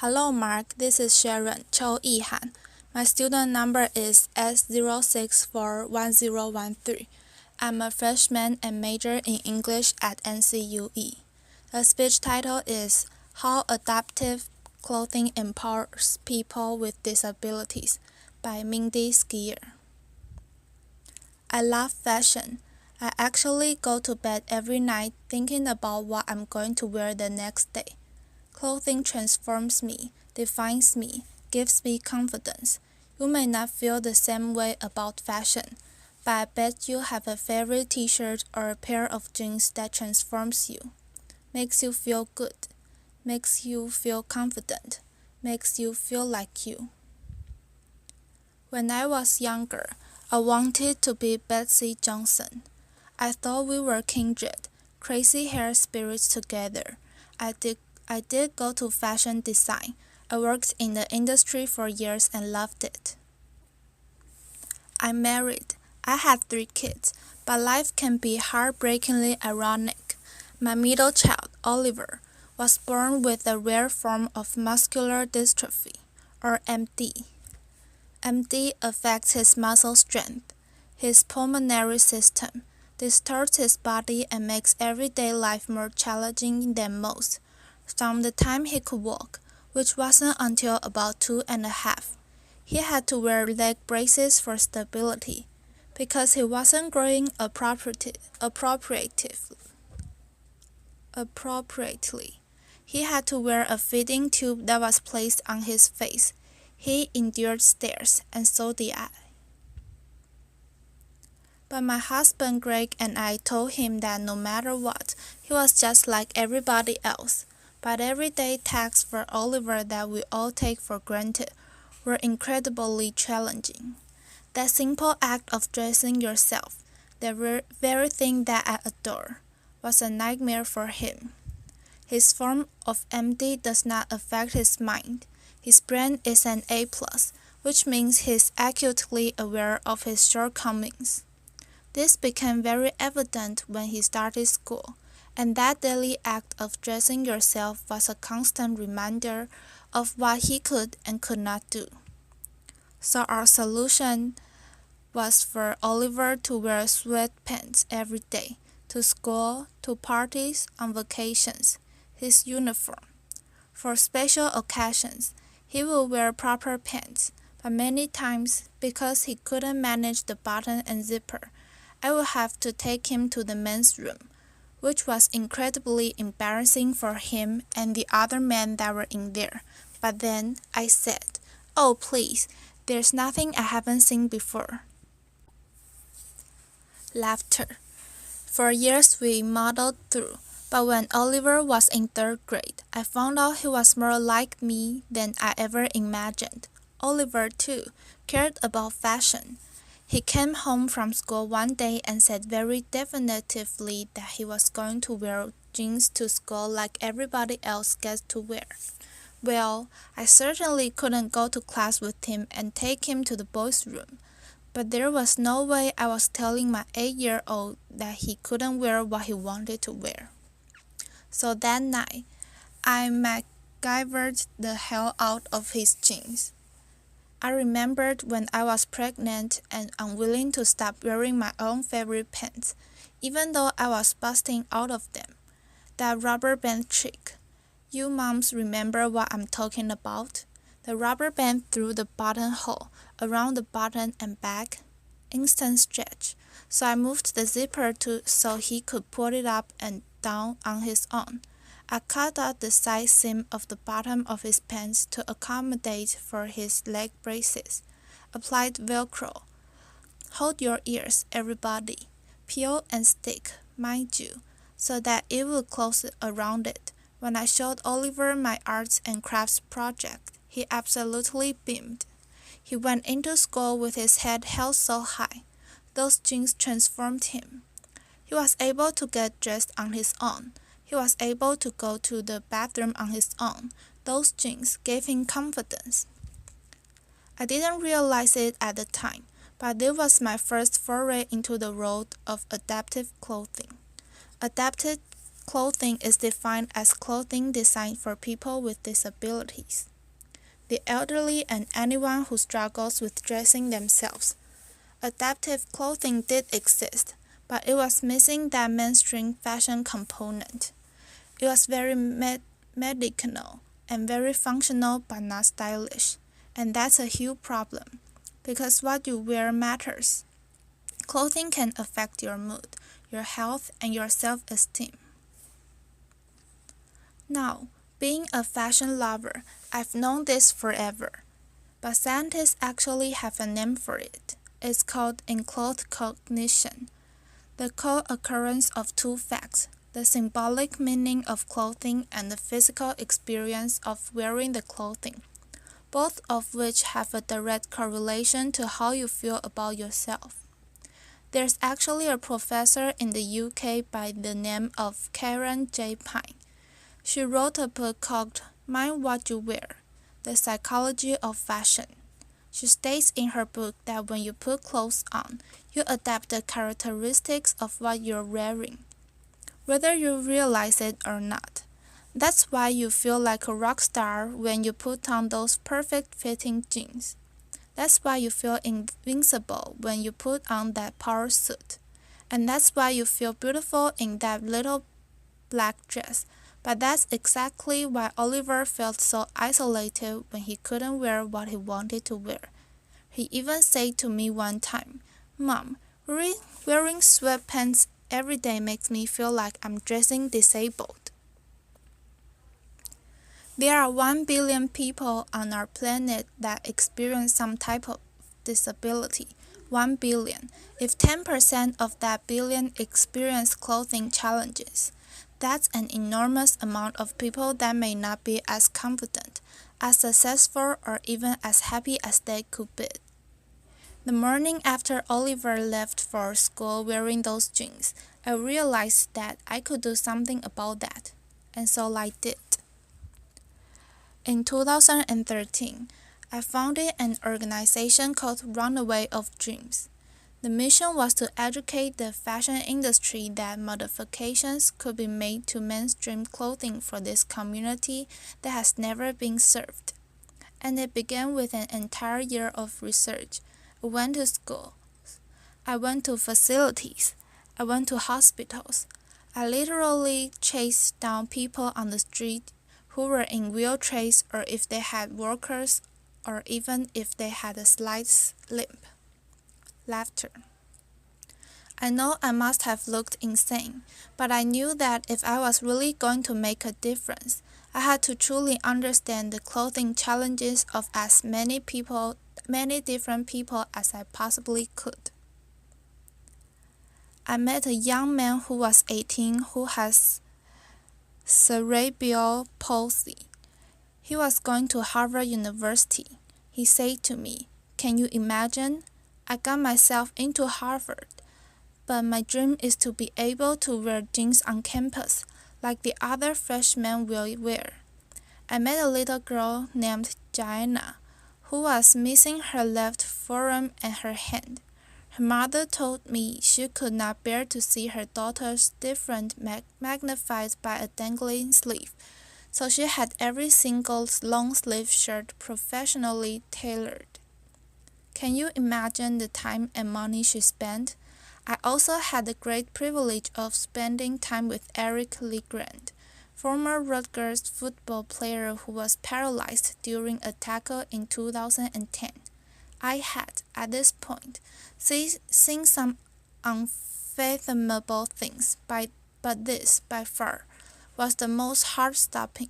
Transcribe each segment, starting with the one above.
Hello Mark, this is Sharon Châu Yihan. My student number is S0641013. I'm a freshman and major in English at NCUE. The speech title is How Adaptive Clothing Empowers People with Disabilities by Mindy Scheier. I love fashion. I actually go to bed every night thinking about what I'm going to wear the next day. Clothing transforms me, defines me, gives me confidence. You may not feel the same way about fashion, but I bet you have a favorite t-shirt or a pair of jeans that transforms you, makes you feel good, makes you feel confident, makes you feel like you. When I was younger, I wanted to be Betsy Johnson. I thought we were kindred, crazy hair spirits together. I did go to fashion design. I worked in the industry for years and loved it. I married. I had 3 kids, but life can be heartbreakingly ironic. My middle child, Oliver, was born with a rare form of muscular dystrophy, or MD. MD affects his muscle strength, his pulmonary system, distorts his body and makes everyday life more challenging than most. From the time he could walk, which wasn't until about 2.5, he had to wear leg braces for stability, because he wasn't growing appropriately. He had to wear a feeding tube that was placed on his face. He endured stares, and so did I. But my husband Greg and I told him that no matter what, he was just like everybody else. But everyday tasks for Oliver that we all take for granted were incredibly challenging. That simple act of dressing yourself, the very thing that I adore, was a nightmare for him. His form of MD does not affect his mind. His brain is an A+, which means he's acutely aware of his shortcomings. This became very evident when he started school, and that daily act of dressing yourself was a constant reminder of what he could and could not do. So our solution was for Oliver to wear sweatpants every day, to school, to parties, on vacations, his uniform. For special occasions, he will wear proper pants, but many times, because he couldn't manage the button and zipper, I would have to take him to the men's room, which was incredibly embarrassing for him and the other men that were in there. But then I said, "Oh, please, there's nothing I haven't seen before." Laughter. For years we muddled through, but when Oliver was in 3rd grade, I found out he was more like me than I ever imagined. Oliver, too, cared about fashion. He came home from school one day and said very definitively that he was going to wear jeans to school like everybody else gets to wear. Well, I certainly couldn't go to class with him and take him to the boys' room, but there was no way I was telling my 8-year-old that he couldn't wear what he wanted to wear. So that night, I MacGyvered the hell out of his jeans. I remembered when I was pregnant and unwilling to stop wearing my own favorite pants, even though I was busting out of them. That rubber band trick. You moms remember what I'm talking about? The rubber band through the buttonhole, around the button and back. Instant stretch. So I moved the zipper so he could pull it up and down on his own. I cut out the side seam of the bottom of his pants to accommodate for his leg braces. Applied Velcro. Hold your ears, everybody. Peel and stick, mind you, so that it will close around it. When I showed Oliver my arts and crafts project, he absolutely beamed. He went into school with his head held so high. Those jeans transformed him. He was able to get dressed on his own. He was able to go to the bathroom on his own. Those jeans gave him confidence. I didn't realize it at the time, but it was my first foray into the world of adaptive clothing. Adaptive clothing is defined as clothing designed for people with disabilities, the elderly, and anyone who struggles with dressing themselves. Adaptive clothing did exist, but it was missing that mainstream fashion component. It was very medicinal and very functional but not stylish, and that's a huge problem, because what you wear matters. Clothing can affect your mood, your health, and your self-esteem. Now, being a fashion lover, I've known this forever, but scientists actually have a name for it. It's called enclothed cognition, the co-occurrence of two facts, the symbolic meaning of clothing and the physical experience of wearing the clothing, both of which have a direct correlation to how you feel about yourself. There's actually a professor in the UK by the name of Karen J. Pine. She wrote a book called Mind What You Wear, The Psychology of Fashion. She states in her book that when you put clothes on, you adapt the characteristics of what you're wearing, whether you realize it or not. That's why you feel like a rock star when you put on those perfect fitting jeans. That's why you feel invincible when you put on that power suit. And that's why you feel beautiful in that little black dress. But that's exactly why Oliver felt so isolated when he couldn't wear what he wanted to wear. He even said to me one time, "Mom, wearing sweatpants every day makes me feel like I'm dressing disabled." There are 1 billion people on our planet that experience some type of disability. 1 billion. If 10% of that billion experience clothing challenges, that's an enormous amount of people that may not be as confident, as successful, or even as happy as they could be. The morning after Oliver left for school wearing those jeans, I realized that I could do something about that, and so I did. In 2013, I founded an organization called Runaway of Dreams. The mission was to educate the fashion industry that modifications could be made to mainstream clothing for this community that has never been served. And it began with an entire year of research. I went to school. I went to facilities. I went to hospitals. I literally chased down people on the street who were in wheelchairs, or if they had walkers, or even if they had a slight limp. Laughter. I know I must have looked insane, but I knew that if I was really going to make a difference, I had to truly understand the clothing challenges of as many different people as I possibly could. I met a young man who was 18 who has cerebral palsy. He was going to Harvard University. He said to me, "Can you imagine? I got myself into Harvard, but my dream is to be able to wear jeans on campus like the other freshmen will wear." I met a little girl named Diana who was missing her left forearm and her hand. Her mother told me she could not bear to see her daughter's difference magnified by a dangling sleeve, so she had every single long-sleeve shirt professionally tailored. Can you imagine the time and money she spent? I also had the great privilege of spending time with Eric Legrand, former Rutgers football player who was paralyzed during a tackle in 2010. I had, at this point, seen some unfathomable things, but this, by far, was the most heart-stopping.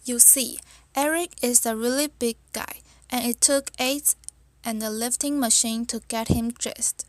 You see, Eric is a really big guy, and it took aides and a lifting machine to get him dressed.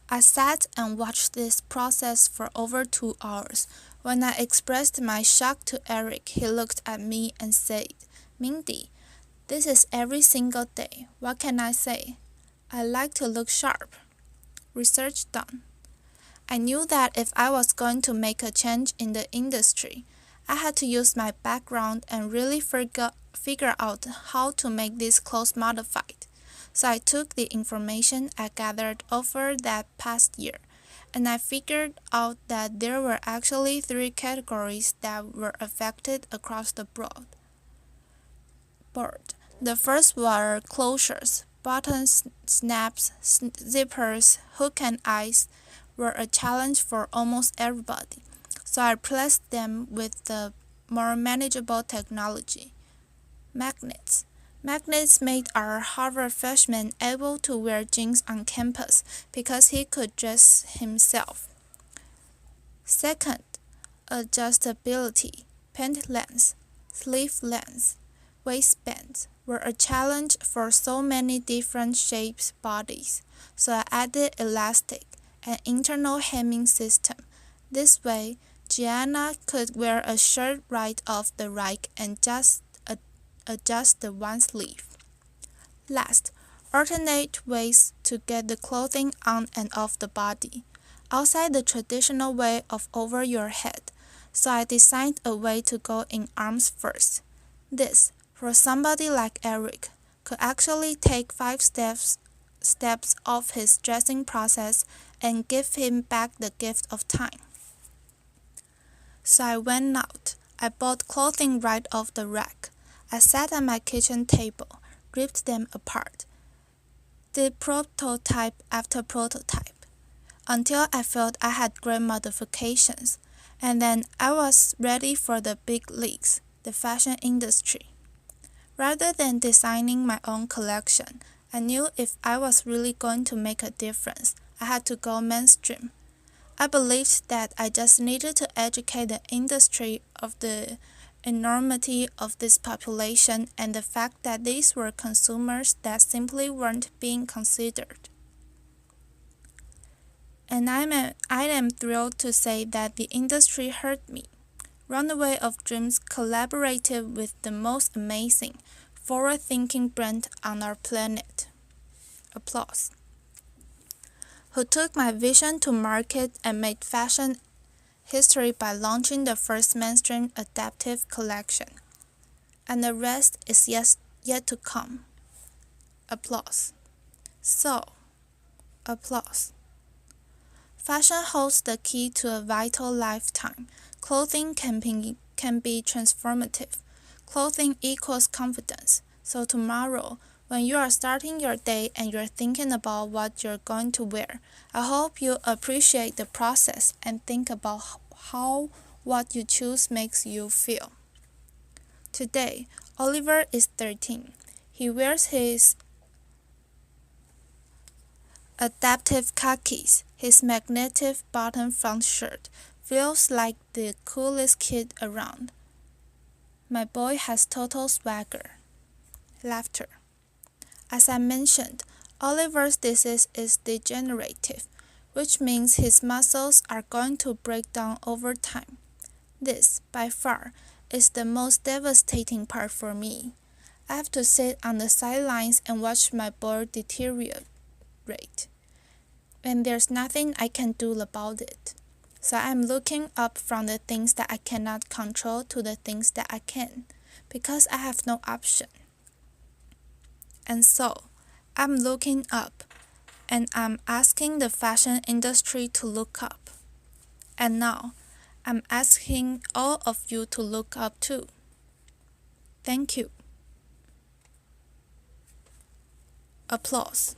I sat and watched this process for over 2 hours. When I expressed my shock to Eric, he looked at me and said, "Mindy, this is every single day. What can I say? I like to look sharp." Research done. I knew that if I was going to make a change in the industry, I had to use my background and really figure out how to make these clothes modified. So I took the information I gathered over that past year and I figured out that there were actually three categories that were affected across the board. The first were closures. Buttons, snaps, zippers, hook and eyes were a challenge for almost everybody, so I replaced them with the more manageable technology. Magnets. Magnets made our Harvard freshman able to wear jeans on campus because he could dress himself. Second, adjustability. Pant length, sleeve length, waistbands were a challenge for so many different shapes bodies, so I added elastic, an internal hemming system. This way, Gianna could wear a shirt right off the rack and just adjust the one sleeve. Last, alternate ways to get the clothing on and off the body, outside the traditional way of over your head, so I designed a way to go in arms first. This, for somebody like Eric, could actually take 5 steps off his dressing process and give him back the gift of time. So I went out. I bought clothing right off the rack. I sat at my kitchen table, ripped them apart, did prototype after prototype, until I felt I had great modifications, and then I was ready for the big leagues, the fashion industry. Rather than designing my own collection, I knew if I was really going to make a difference, I had to go mainstream. I believed that I just needed to educate the industry of the enormity of this population and the fact that these were consumers that simply weren't being considered. And I am thrilled to say that the industry heard me. Runaway of Dreams collaborated with the most amazing, forward-thinking brand on our planet. Applause. Who took my vision to market and made fashion history by launching the first mainstream adaptive collection. And the rest is yet to come. Applause. So, applause. Fashion holds the key to a vital lifetime. Clothing can be transformative. Clothing equals confidence. So tomorrow, when you are starting your day and you're thinking about what you're going to wear, I hope you appreciate the process and think about how what you choose makes you feel. Today, Oliver is 13. He wears his adaptive khakis. His magnetic button front shirt feels like the coolest kid around. My boy has total swagger. Laughter. As I mentioned, Oliver's disease is degenerative, which means his muscles are going to break down over time. This, by far, is the most devastating part for me. I have to sit on the sidelines and watch my boy deteriorate. And there's nothing I can do about it. So I'm looking up from the things that I cannot control to the things that I can, because I have no option. And so, I'm looking up, and I'm asking the fashion industry to look up. And now, I'm asking all of you to look up too. Thank you. Applause.